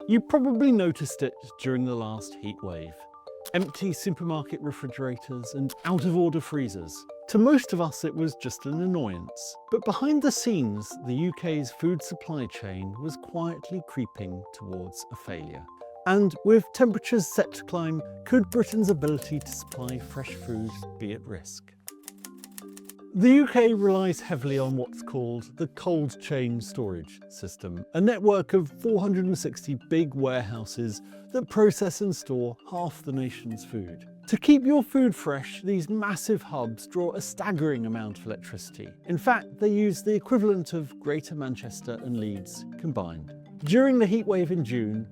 You probably noticed it during the last heat wave. Empty supermarket refrigerators and out-of-order freezers. To most of us it was just an annoyance. But behind the scenes, the UK's food supply chain was quietly creeping towards a failure. And with temperatures set to climb, could Britain's ability to supply fresh food be at risk? The UK relies heavily on what's called the cold chain storage system, a network of 460 big warehouses that process and store half the nation's food. To keep your food fresh, these massive hubs draw a staggering amount of electricity. In fact, they use the equivalent of Greater Manchester and Leeds combined. During the heatwave in June,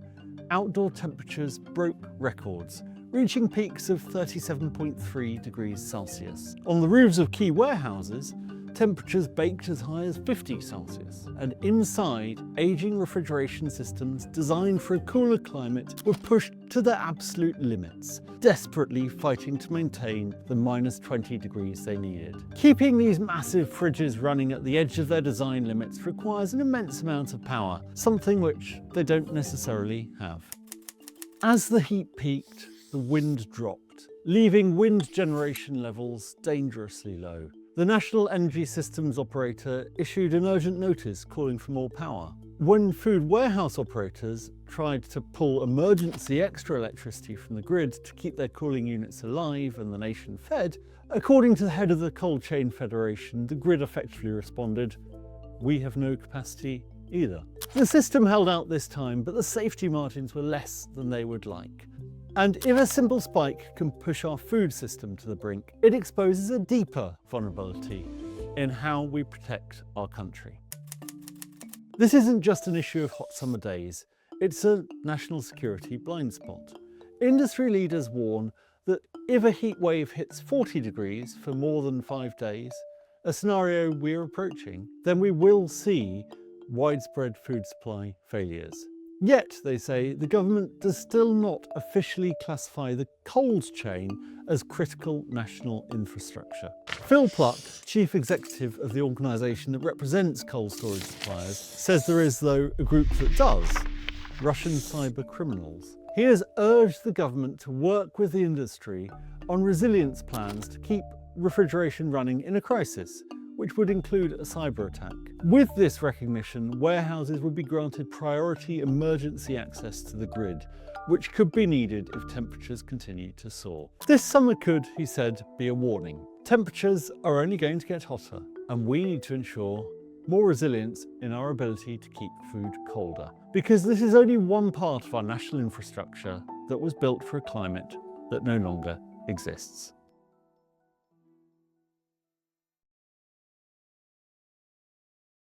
outdoor temperatures broke records, reaching peaks of 37.3 degrees Celsius. On the roofs of key warehouses, temperatures baked as high as 50 Celsius. And inside, aging refrigeration systems designed for a cooler climate were pushed to their absolute limits, desperately fighting to maintain the -20 degrees they needed. Keeping these massive fridges running at the edge of their design limits requires an immense amount of power, something which they don't necessarily have. As the heat peaked, the wind dropped, leaving wind generation levels dangerously low. The National Energy Systems Operator issued an urgent notice calling for more power. When food warehouse operators tried to pull emergency extra electricity from the grid to keep their cooling units alive and the nation fed, according to the head of the Cold Chain Federation, the grid effectively responded, "We have no capacity either." The system held out this time, but the safety margins were less than they would like. And if a simple spike can push our food system to the brink, it exposes a deeper vulnerability in how we protect our country. This isn't just an issue of hot summer days, it's a national security blind spot. Industry leaders warn that if a heat wave hits 40 degrees for more than 5 days, a scenario we're approaching, then we will see widespread food supply failures. Yet, they say, the government does still not officially classify the cold chain as critical national infrastructure. Phil Pluck, chief executive of the organisation that represents cold storage suppliers, says there is, though, a group that does: Russian cyber criminals. He has urged the government to work with the industry on resilience plans to keep refrigeration running in a crisis, which would include a cyber attack. With this recognition, warehouses would be granted priority emergency access to the grid, which could be needed if temperatures continue to soar. This summer could, he said, be a warning. Temperatures are only going to get hotter, and we need to ensure more resilience in our ability to keep food colder. Because this is only one part of our national infrastructure that was built for a climate that no longer exists.